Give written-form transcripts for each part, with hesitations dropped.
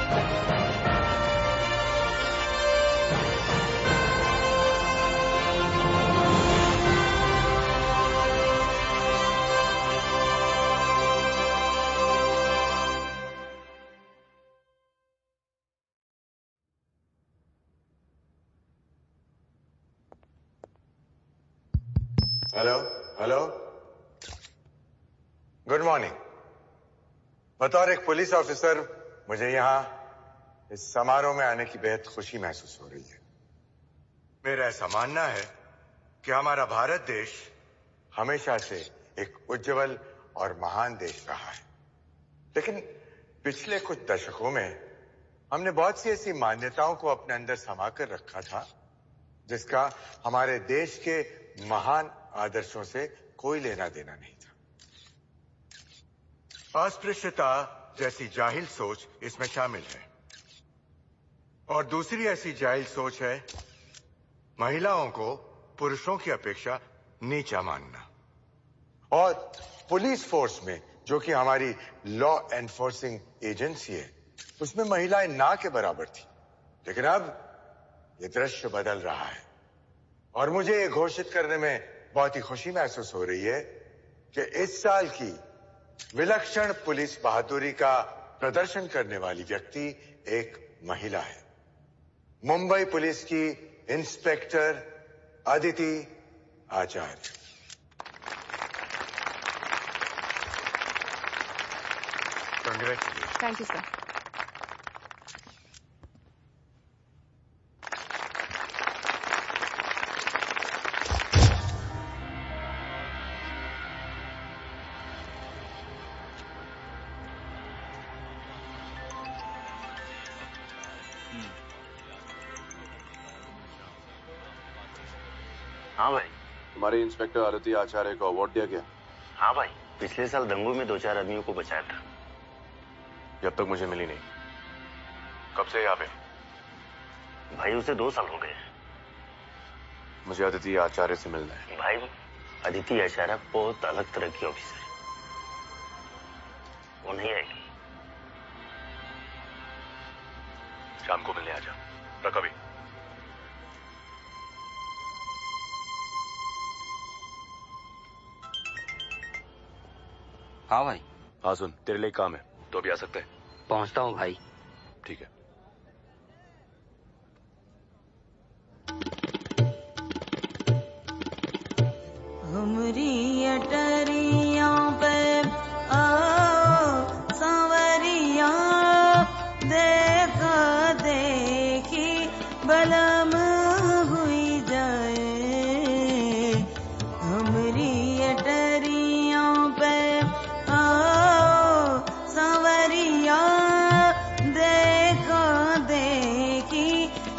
Hello hello, good morning. बतौर एक police officer मुझे यहाँ इस समारोह में आने की बेहद खुशी महसूस हो रही है। मेरा ऐसा मानना है कि हमारा भारत देश हमेशा से एक उज्जवल और महान देश रहा है, लेकिन पिछले कुछ दशकों में हमने बहुत सी ऐसी मान्यताओं को अपने अंदर समा कर रखा था जिसका हमारे देश के महान आदर्शों से कोई लेना देना नहीं था। अस्पृश्यता जैसी जाहिल सोच इसमें शामिल है, और दूसरी ऐसी जाहिल सोच है महिलाओं को पुरुषों की अपेक्षा नीचा मानना। और पुलिस फोर्स में, जो कि हमारी लॉ एनफोर्सिंग एजेंसी है, उसमें महिलाएं ना के बराबर थी। लेकिन अब ये दृश्य बदल रहा है और मुझे ये घोषित करने में बहुत ही खुशी महसूस हो रही है कि इस साल की विलक्षण पुलिस बहादुरी का प्रदर्शन करने वाली व्यक्ति एक महिला है। मुंबई पुलिस की inspector Aditi Acharya. Congratulation. Thank you sir. हाँ भाई। तुम्हारे इंस्पेक्टर अदिति आचार्य को अवार्ड दिया गया? हाँ भाई, पिछले साल दंगों में 2-4 आदमियों को बचाया था। जब तक मुझे मिली नहीं। कब से यहाँ पे? भाई उसे 2 साल हो गए। मुझे अदिति आचार्य से मिलना है। भाई अदिति आचार्य बहुत अलग तरह की ऑफिसर, वो नहीं आएगी। शाम को मिलने आ जा। रख अभी। हाँ भाई। हाँ सुन, तेरे लिए काम है तो अभी आ सकते हैं? पहुंचता हूँ भाई। ठीक है। हमरी अटरिया पे आओ सांवरिया, देखा देखी बलम हुई जाए। हमरी अटरिया पे आओ सांवरिया, देखा देखी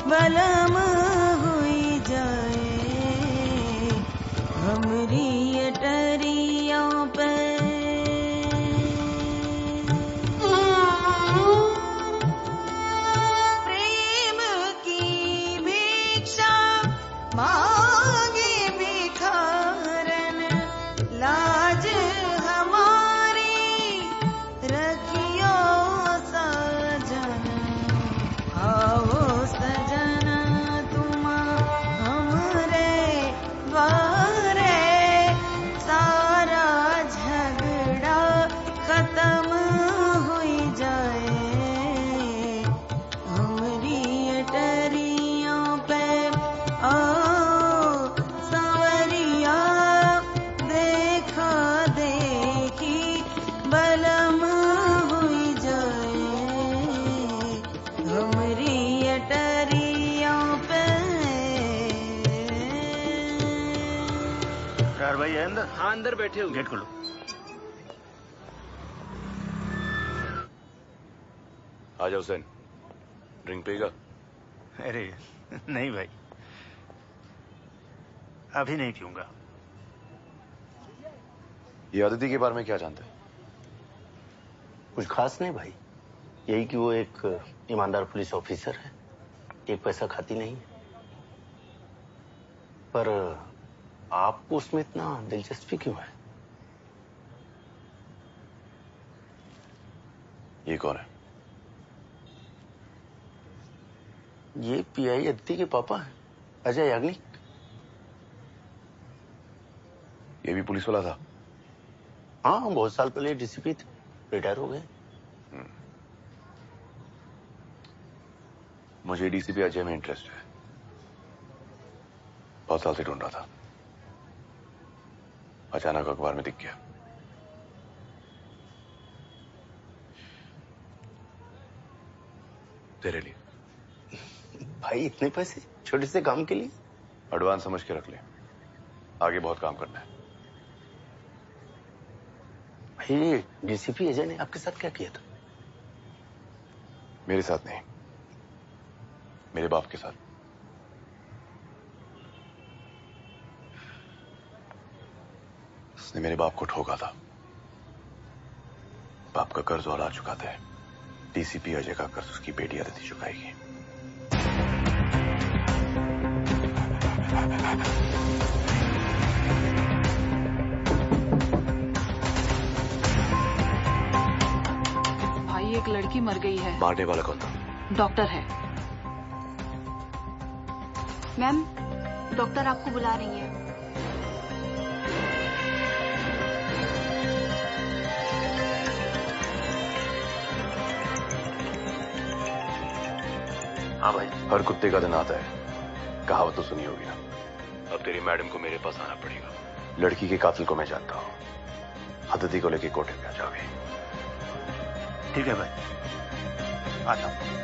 बलम हुई जाए। हमरी अटरिया पे प्रेम की भिक्षा मांगे भिखारन, लाज हमारी रखियो सजन। आओ सजन तुम हमरे द्वारे, सारा झगड़ा खत्म हुई जाए। हमरी अटरिया पे आओ सांवरिया, देखा देखी बलम हुई जाए। हमरी अटरिया पे। यार भाई है अंदर? हाँ अंदर बैठे हुए। गेट खोलो। आ जाओ हुसैन, ड्रिंक पिएगा? अरे नहीं भाई, अभी नहीं पीऊंगा। ये अदिति के बारे में क्या जानते हैं? कुछ खास नहीं भाई, यही कि वो एक ईमानदार पुलिस ऑफिसर है, एक पैसा खाती नहीं है। पर आपको उसमें इतना दिलचस्पी क्यों है? ये कौन है? ये पीआई अदिति के पापा हैं, अजय याग्निक। ये भी पुलिस वाला था? हाँ, बहुत साल पहले डीसीपी थे, रिटायर हो गए। मुझे डीसीपी अजय में इंटरेस्ट है। बहुत साल से ढूंढ रहा था, अचानक अखबार में दिख गया। तेरे लिए। भाई इतने पैसे छोटे से काम के लिए? एडवांस समझ के रख ले, आगे बहुत काम करना है। भाई डीसीपी अजय ने आपके साथ क्या किया था? मेरे साथ नहीं, मेरे बाप के साथ। उसने मेरे बाप को ठोका था। बाप का कर्ज और आ चुका था। डीसीपी अजय का कर्ज उसकी बेटी अदिति चुकाएगी। भाई एक लड़की मर गई है। मारने वाला कौन था? डॉक्टर है। मैम, डॉक्टर आपको बुला रही है। हाँ भाई। हर कुत्ते का दिन आता है, कहावत तो सुनी होगी ना। अब तेरी मैडम को मेरे पास आना पड़ेगा। लड़की के कातिल को मैं जानता हूँ। अदिति को लेके कोर्ट में आ जाओगे। ठीक है भाई, आता हूँ।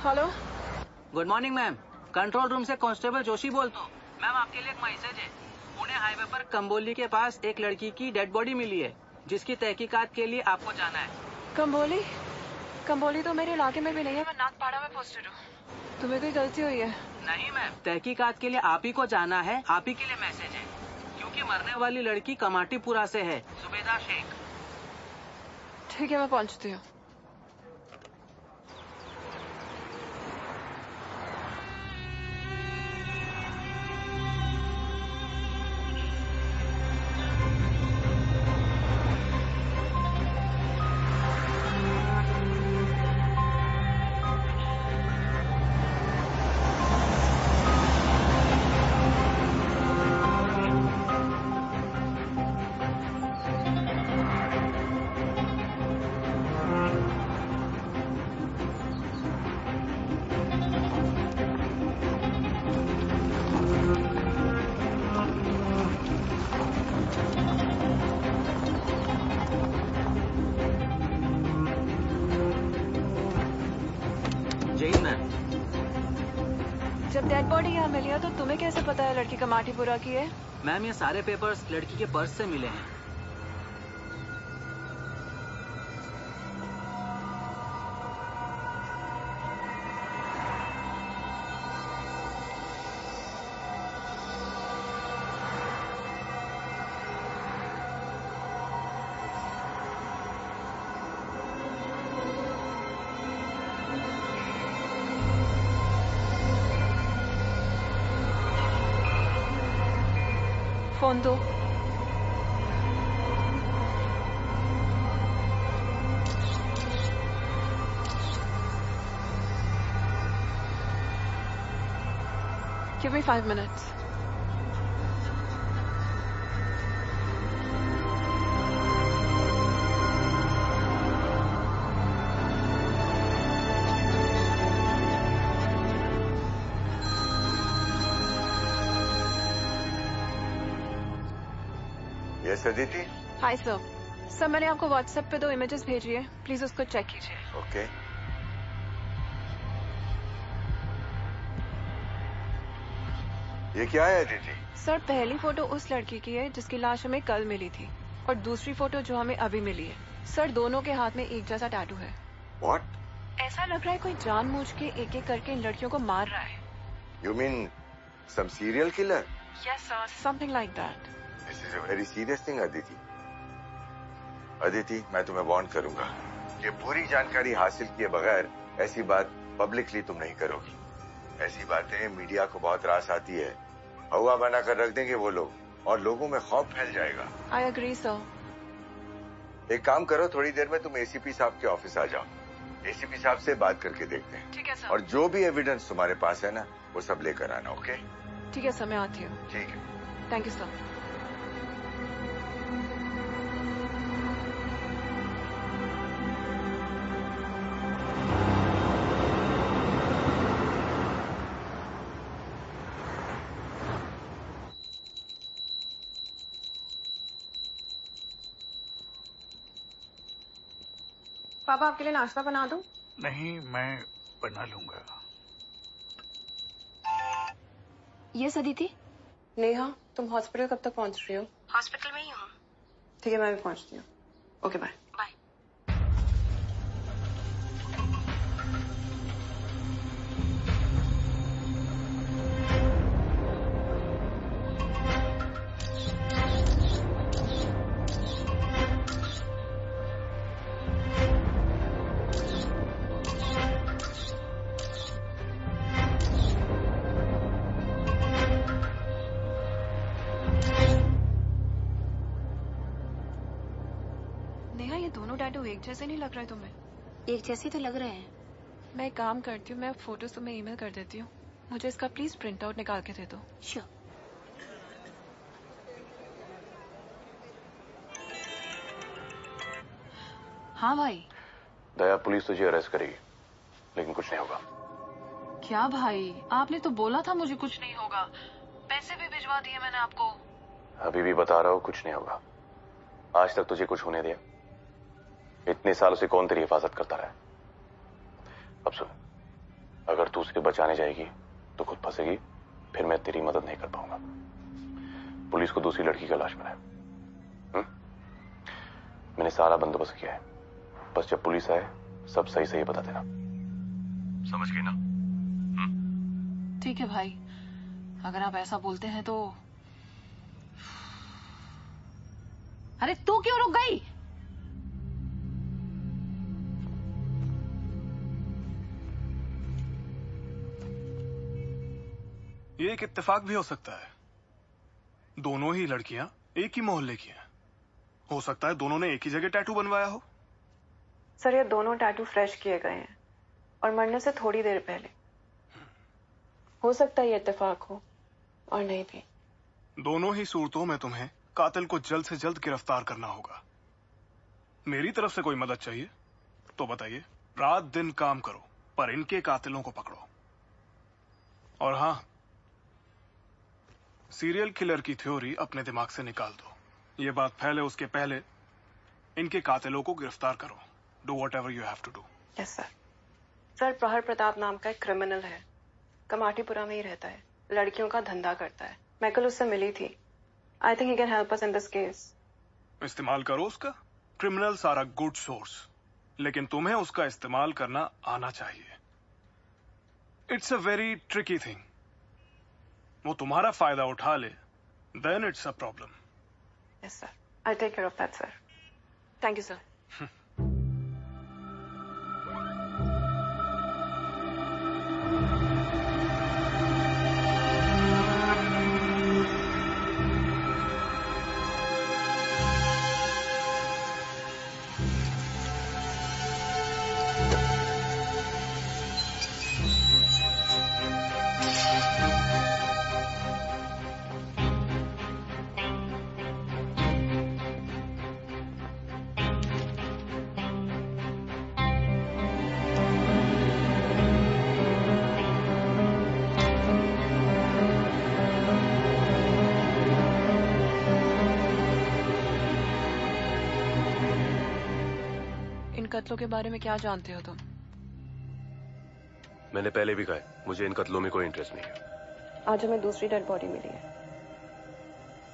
Hello, good morning ma'am. Control room से कांस्टेबल जोशी बोलता हूँ। मैम आपके लिए एक मैसेज है। पुणे हाईवे पर कंबोली के पास एक लड़की की डेड बॉडी मिली है, जिसकी तहकीकात के लिए आपको जाना है। कंबोली? कंबोली तो मेरे इलाके में भी नहीं है, मैं नाथपाड़ा में पोस्टेड हूँ। तुम्हें कोई गलती हुई है? नहीं मैम, तहकीकात के लिए आप ही को जाना है। आप ही के लिए मैसेज है, क्योंकि मरने वाली लड़की कमाटीपुरा से है, जुबेदा शेख। ठीक है, मैं पहुँचती हूँ। जब डेड बॉडी यहाँ मिली है तो तुम्हें कैसे पता है लड़की कमाटीपुरा की है? मैम ये सारे पेपर्स लड़की के पर्स से मिले हैं। फोन दो। Give me 5 minutes. Yes Aditi. Hi sir. Sir मैंने आपको व्हाट्सएप पे 2 इमेजेस भेजी है, प्लीज उसको चेक कीजिए। ओके। ये क्या है अदिति? सर पहली फोटो उस लड़की की है जिसकी लाश हमें कल मिली थी, और दूसरी फोटो जो हमें अभी मिली है। सर दोनों के हाथ में एक जैसा टैटू है। व्हाट? ऐसा लग रहा है कोई जानबूझ के एक एक करके इन लड़कियों को मार रहा है। You mean some serial killer? Yes sir, something like that. This is a very serious thing Aditi. Aditi, मैं तुम्हें वार्न करूंगा, ये पूरी जानकारी हासिल किए बगैर ऐसी बात पब्लिकली तुम नहीं करोगी। ऐसी बातें मीडिया को बहुत रास आती है, हवा बनाकर रख देंगे वो लोग, और लोगों में खौफ फैल जाएगा। I agree sir. एक काम करो, थोड़ी देर में तुम एसीपी साहब के ऑफिस आ जाओ, एसीपी साहब से बात करके देखते हैं। ठीक है सर। और जो भी एविडेंस तुम्हारे पास है ना, वो सब लेकर आना। ओके? ठीक है सर, मैं आती हूँ। ठीक है। Thank you sir. पापा आपके लिए नाश्ता बना दूं? नहीं, मैं बना लूंगा। यस अदिति। नेहा, तुम हॉस्पिटल कब तक पहुंच रही हो? हॉस्पिटल में ही हूँ। ठीक है, मैं भी पहुंचती हूँ। Okay bye. बाय। नेहा, ये दोनों टैटू एक जैसे नहीं लग रहे तुम्हें? एक जैसे तो लग रहे हैं। मैं एक काम करती हूँ, मैं फोटोज तुम्हें ईमेल कर देती हूँ, मुझे इसका प्लीज प्रिंट आउट निकाल के दे दो। श्योर। हाँ भाई। दया, पुलिस तुझे अरेस्ट करेगी, लेकिन कुछ नहीं होगा। क्या भाई, आपने तो बोला था मुझे कुछ नहीं होगा। पैसे भी भिजवा दिए मैंने आपको। अभी भी बता रहा हूँ, कुछ नहीं होगा। आज तक तुझे कुछ होने दिया? इतने सालों से कौन तेरी हिफाजत करता रहा है? अब सुन, अगर तू उसके बचाने जाएगी तो खुद फंसेगी, फिर मैं तेरी मदद नहीं कर पाऊंगा। पुलिस को दूसरी लड़की का लाश मिला है। मैंने सारा बंदोबस्त किया है, बस जब पुलिस आए सब सही सही बता देना। समझ गई ना? ठीक है भाई, अगर आप ऐसा बोलते हैं तो। अरे तू क्यों रुक गई? ये एक इत्तेफाक भी हो सकता है, दोनों ही लड़कियां एक ही मोहल्ले की हैं। हो सकता है दोनों ने एक ही जगह टैटू बनवाया हो। सर ये दोनों टैटू फ्रेश किए गए हैं और मरने से थोड़ी देर पहले। हो सकता है ये इत्तेफाक हो और नहीं भी। दोनों ही सूरतों में तुम्हें कातिल को जल्द से जल्द गिरफ्तार करना होगा। मेरी तरफ से कोई मदद चाहिए तो बताइए। रात दिन काम करो, पर इनके कातिलों को पकड़ो। और हाँ, सीरियल किलर की थ्योरी अपने दिमाग से निकाल दो। ये बात फैले उसके पहले इनके कातिलों को गिरफ्तार करो। Do whatever you have to do. Yes sir. Sir Prahar Pratap नाम का एक क्रिमिनल है, कमाटीपुरा में ही रहता है, लड़कियों का धंधा करता है। मैं कल उससे मिली थी। I think he can help us in this case. इस्तेमाल करो उसका। क्रिमिनल सारा गुड सोर्स, लेकिन तुम्हें उसका इस्तेमाल करना आना चाहिए। It's a very tricky thing. वो तुम्हारा फायदा उठा ले, then it's a problem. Yes sir, I take care of that sir. Thank you sir. कत्लों के बारे में क्या जानते हो तुम? मैंने पहले भी कहा है, मुझे इन कत्लों में कोई इंटरेस्ट नहीं है। आज हमें दूसरी डेड बॉडी मिली है।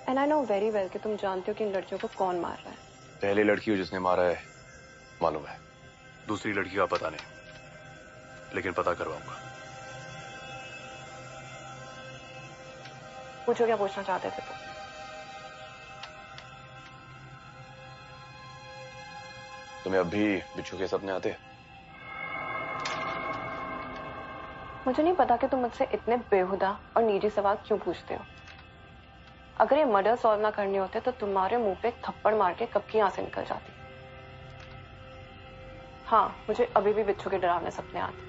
And I know very well कि तुम जानते हो कि इन लड़कियों को कौन मार रहा है। पहली लड़की को जिसने मारा है मालूम है, दूसरी लड़की का पता नहीं, लेकिन पता करवाऊंगा। पूछो क्या पूछना चाहते थे तुम? तुम्हें अब भी बिच्छू के सपने आते हैं? मुझे नहीं पता कि तुम मुझसे इतने बेहुदा और निजी सवाल क्यों पूछते हो। अगर ये मर्डर सॉल्व ना करने होते तो तुम्हारे मुंह पे एक थप्पड़ मार के कब की आंखें निकल जाती। हाँ, मुझे अभी भी बिच्छू के डरावने सपने आते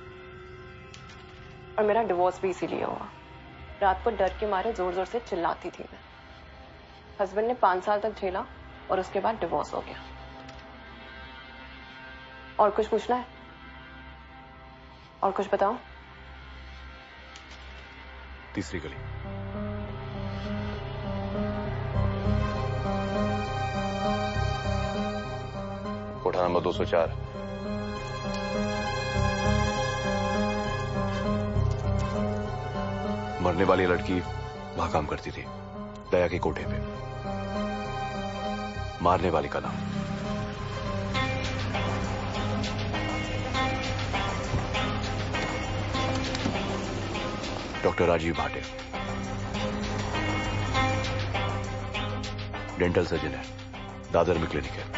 और मेरा डिवोर्स भी इसीलिए हुआ। रात को डर के मारे जोर जोर से चिल्लाती थी मैं। हस्बैंड ने 5 साल तक झेला और उसके बाद डिवोर्स हो गया। और कुछ पूछना है? और कुछ बताओ। तीसरी गली। कोठा नंबर 204। मरने वाली लड़की वहां काम करती थी, दया के कोठे पे। मारने वाली का नाम डॉक्टर राजीव भाटे, डेंटल सर्जन है, दादर में क्लिनिक है।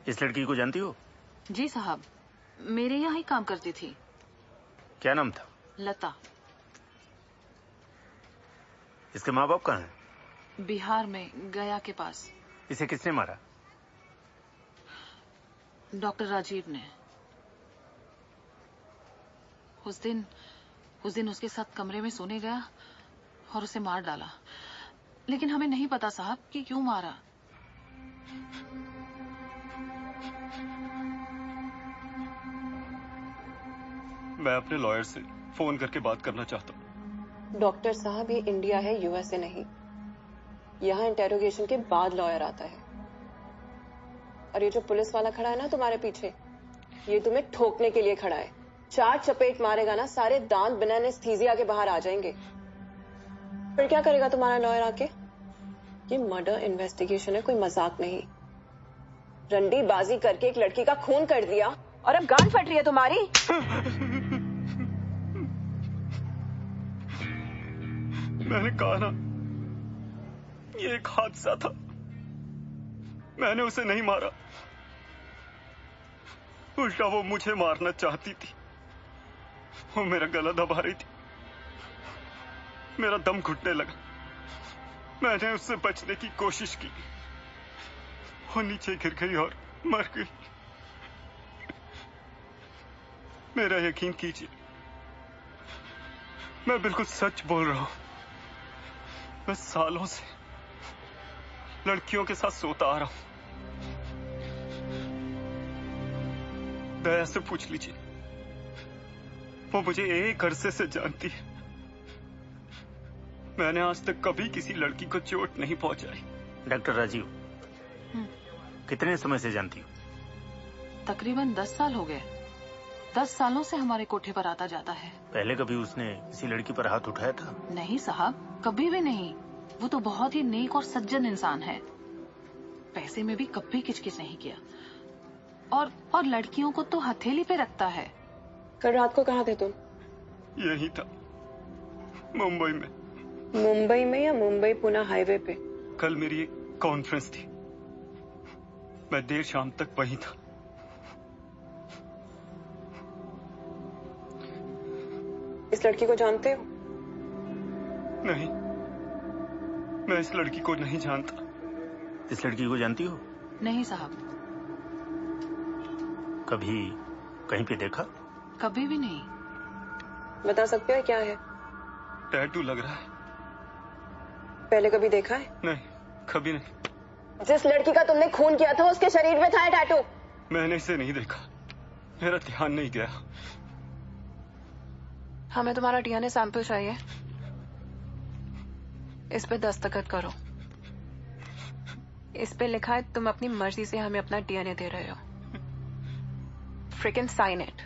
इस लड़की को जानती हो? जी साहब, मेरे यहाँ ही काम करती थी। क्या नाम था? लता। इसके माँ बाप कहाँ हैं? बिहार में, गया के पास। इसे किसने मारा? डॉक्टर राजीव ने। उस दिन उसके साथ कमरे में सोने गया और उसे मार डाला, लेकिन हमें नहीं पता साहब कि क्यों मारा। मैं अपने लॉयर से फोन करके बात करना चाहता हूँ। डॉक्टर साहब, ये इंडिया है, यूएसए नहीं। यहाँ इंटेरोगेशन के बाद लॉयर आता है। और ये जो पुलिस वाला खड़ा है ना तुम्हारे पीछे, ये तुम्हें ठोकने के लिए खड़ा है। 4 चपेट मारेगा ना, सारे दांत बिना एनेस्थीसिया के बाहर आ जाएंगे। फिर क्या करेगा तुम्हारा लॉयर आके? ये मर्डर इन्वेस्टिगेशन है, कोई मजाक नहीं। रंडी बाजी करके एक लड़की का खून कर दिया और अब गांड फट रही है तुम्हारी। मैंने कहा ना, ये एक हादसा था। मैंने उसे नहीं मारा, उल्टा वो मुझे मारना चाहती थी। वो मेरा गला दबा रही थी, मेरा दम घुटने लगा। मैंने उससे बचने की कोशिश की, वो नीचे गिर गई और मर गई। मेरा यकीन कीजिए, मैं बिल्कुल सच बोल रहा हूं। मैं सालों से लड़कियों के साथ सोता आ रहा हूं। दया से पूछ लीजिए, वो मुझे एक अरसे से जानती है। मैंने आज तक कभी किसी लड़की को चोट नहीं पहुंचाई। डॉक्टर राजीव, कितने समय से जानती हो? तकरीबन 10 साल हो गए। 10 सालों से हमारे कोठे पर आता जाता है। पहले कभी उसने किसी लड़की पर हाथ उठाया था? नहीं साहब, कभी भी नहीं। वो तो बहुत ही नेक और सज्जन इंसान है। पैसे में भी कभी किचकिच नहीं किया और लड़कियों को तो हथेली पे रखता है। कल रात को कहाँ थे तुम? यही था, मुंबई में। मुंबई में या मुंबई पुणे हाईवे पे? कल मेरी एक कॉन्फ्रेंस थी, मैं देर शाम तक वहीं था। इस लड़की को जानते हो? नहीं, मैं इस लड़की को नहीं जानता। इस लड़की को जानती हो? नहीं साहब, कभी कहीं पे देखा? कभी भी नहीं। बता सकते हो क्या है? टैटू लग रहा है। पहले कभी देखा है? नहीं, कभी नहीं। जिस लड़की का तुमने खून किया था उसके शरीर में था टैटू। मैंने इसे नहीं देखा, मेरा ध्यान नहीं गया। हमें तुम्हारा डीएनए सैंपल चाहिए। इस पे दस्तखत करो। इस पे लिखा है तुम अपनी मर्जी से हमें अपना डीएनए दे रहे हो। Fricking sign it.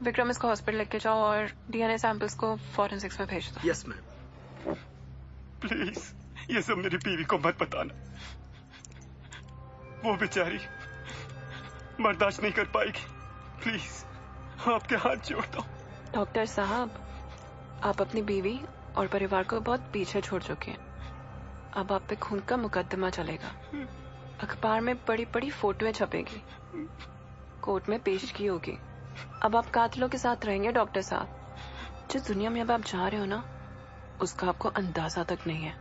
विक्रम, इसको हॉस्पिटल लेके जाओ और डीएनए सैंपल्स को फॉरेंसिक्स में भेज दो। Yes ma'am. प्लीज ये सब मेरी बीवी को मत बताना, वो बेचारी बर्दाश्त नहीं कर पाएगी। प्लीज आपके हाथ जोड़ता हूँ। डॉक्टर साहब, आप अपनी बीवी और परिवार को बहुत पीछे छोड़ चुके हैं। अब आप पे खून का मुकदमा चलेगा। अखबार में बड़ी बड़ी फोटोएं छपेगी, कोर्ट में पेश की होगी। अब आप कातिलों के साथ रहेंगे डॉक्टर साहब। जिस दुनिया में अब आप जा रहे हो ना, उसका आपको अंदाजा तक नहीं है।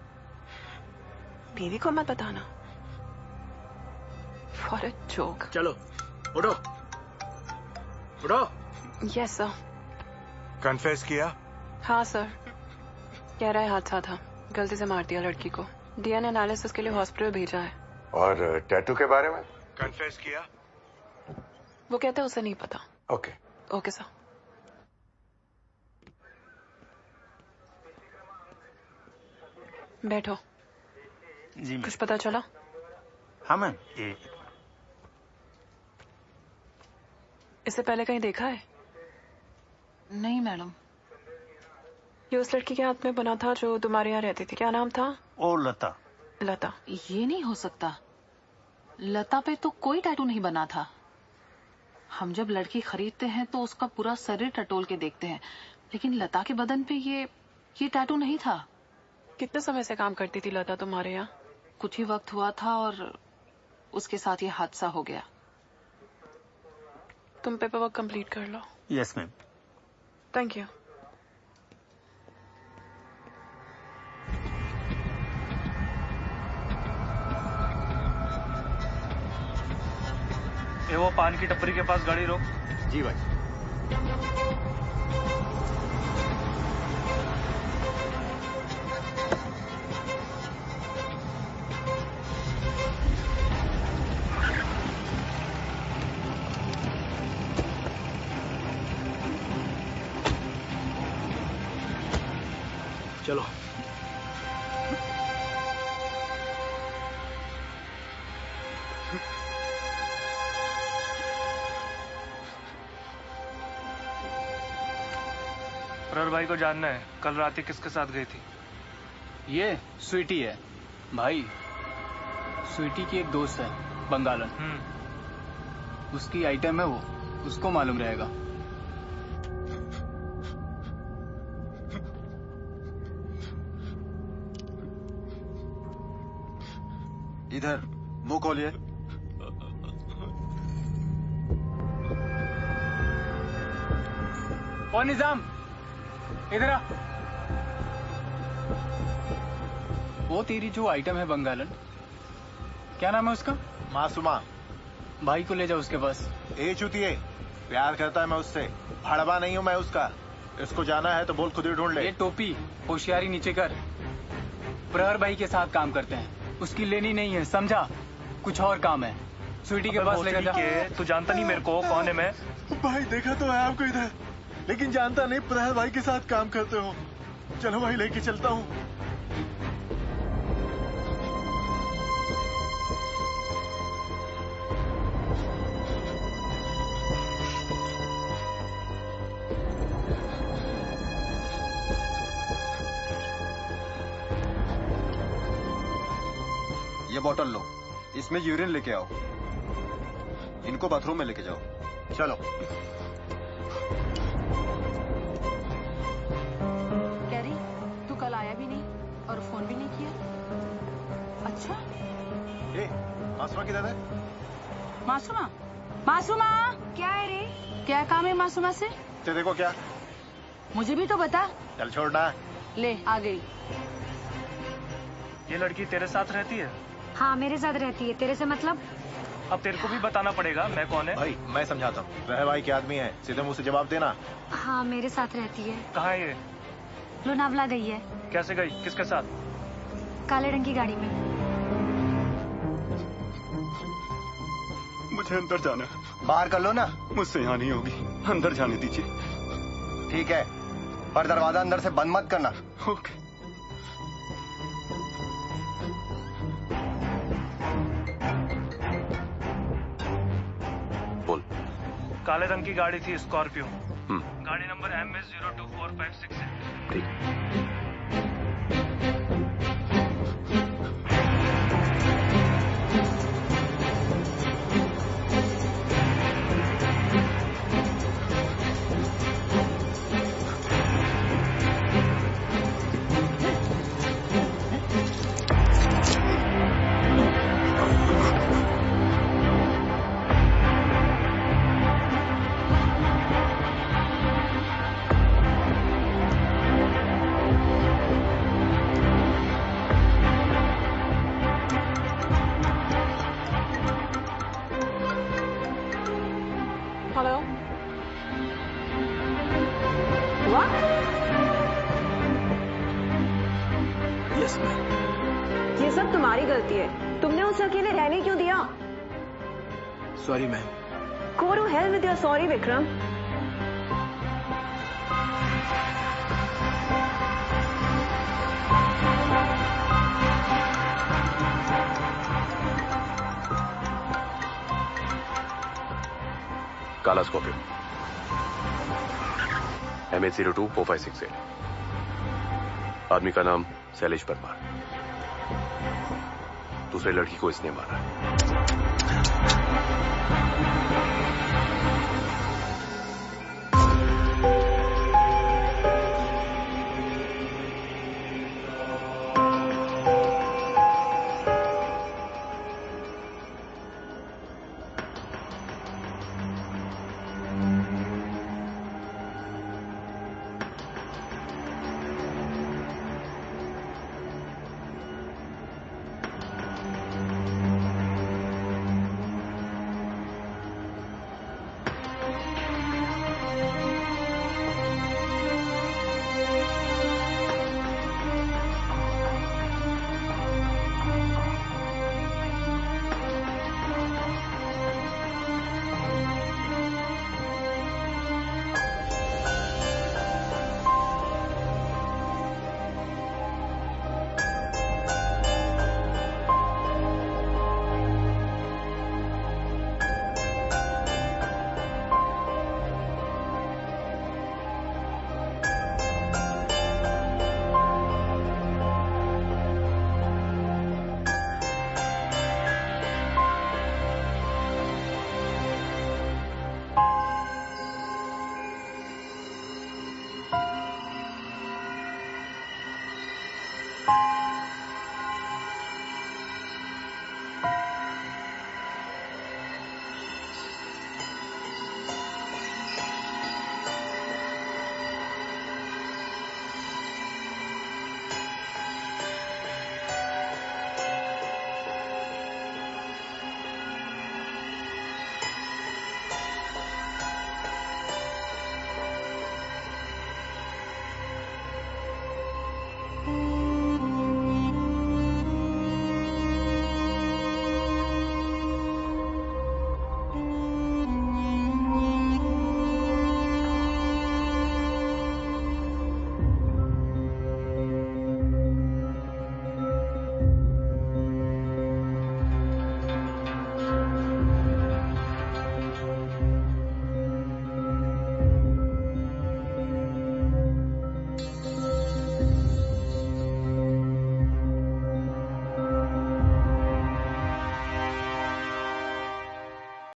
बीवी को मत बताना। For a joke. चलो उठो, उठो। Yes sir. कन्फेस किया? हाँ सर, कह रहा है हादसा था, गलती से मार दिया लड़की को। डीएनए एनालिसिस के लिए हॉस्पिटल भेजा है। और टैटू के बारे में कन्फेस किया? वो कहते हैं उसे नहीं पता। ओके। Okay sir. बैठो। जी मैम। कुछ पता चला? हाँ मैम, ये इससे पहले कहीं देखा है? नहीं मैडम। ये उस लड़की के हाथ में बना था जो तुम्हारे यहाँ रहती थी, क्या नाम था? ओ लता। लता? ये नहीं हो सकता। लता पे तो कोई टैटू नहीं बना था। हम जब लड़की खरीदते हैं तो उसका पूरा शरीर टटोल के देखते हैं, लेकिन लता के बदन पे ये टैटू नहीं था। कितने समय से काम करती थी लता तुम्हारे यहाँ? कुछ ही वक्त हुआ था और उसके साथ ये हादसा हो गया। तुम पेपर वर्क कंप्लीट कर लो। Yes ma'am. Thank you. ये वो पान की टपरी के पास गाड़ी रोक। जी भाई। चलो। प्रहर भाई को जानना है कल रात ही किसके साथ गई थी। ये स्वीटी है भाई। स्वीटी की एक दोस्त है बंगालन। उसकी आइटम है वो, उसको मालूम रहेगा। इधर मुंह खोलिए। ओ निजाम, इधर आ। वो तेरी जो आइटम है बंगालन, क्या नाम है उसका? मासूमा। भाई को ले जा उसके पास। ए चुतिए, प्यार करता है मैं उससे, भड़वा नहीं हूँ मैं उसका। इसको जाना है तो बोल खुद ही ढूंढ ले। ये टोपी होशियारी नीचे कर। प्रहर भाई के साथ काम करते हैं, उसकी लेनी नहीं है, समझा? कुछ और काम है। स्वीटी के पास लेकर जा। तू जानता नहीं मेरे को कौन है मैं? भाई देखा तो है आपको इधर, लेकिन जानता नहीं प्रहर भाई के साथ काम करते हो। चलो भाई लेके चलता हूँ। ये बोतल लो, इसमें यूरिन लेके आओ। इनको बाथरूम में लेके जाओ। चलो। कैरी, तू कल आया भी नहीं और फोन भी नहीं किया। अच्छा, ए, मासूमा किधर है? मासूमा? मासूमा, क्या है रे? क्या काम है मासूमा से? तेरे को क्या? मुझे भी तो बता। चल छोड़ना। ले, आ गई। ये लड़की तेरे साथ रहती है? हाँ मेरे साथ रहती है। तेरे से मतलब? अब तेरे को भी बताना पड़ेगा मैं कौन है। भाई मैं समझाता हूँ, वह भाई के आदमी है, सीधे मुंह से जवाब देना। हाँ मेरे साथ रहती है। कहाँ है ये? लोनावला गई है। कैसे गई? किसके साथ? काले रंग की गाड़ी में। मुझे अंदर जाना है। बाहर कर लो ना। मुझसे यहाँ नहीं होगी, अंदर जाने दीजिए। ठीक है, पर दरवाजा अंदर से बंद मत करना। ओके। बोल। काले रंग की गाड़ी थी, स्कॉर्पियो। गाड़ी नंबर MS024568। ठीक। हेलो। What? Yes ma'am. ये सब तुम्हारी गलती है। तुमने उसे अकेले रहने क्यों दिया? Sorry ma'am. Go to hell with your sorry, Vikram. काला स्कॉर्पियो MH024568। आदमी का नाम शैलेश परमार। दूसरे लड़की को इसने मारा।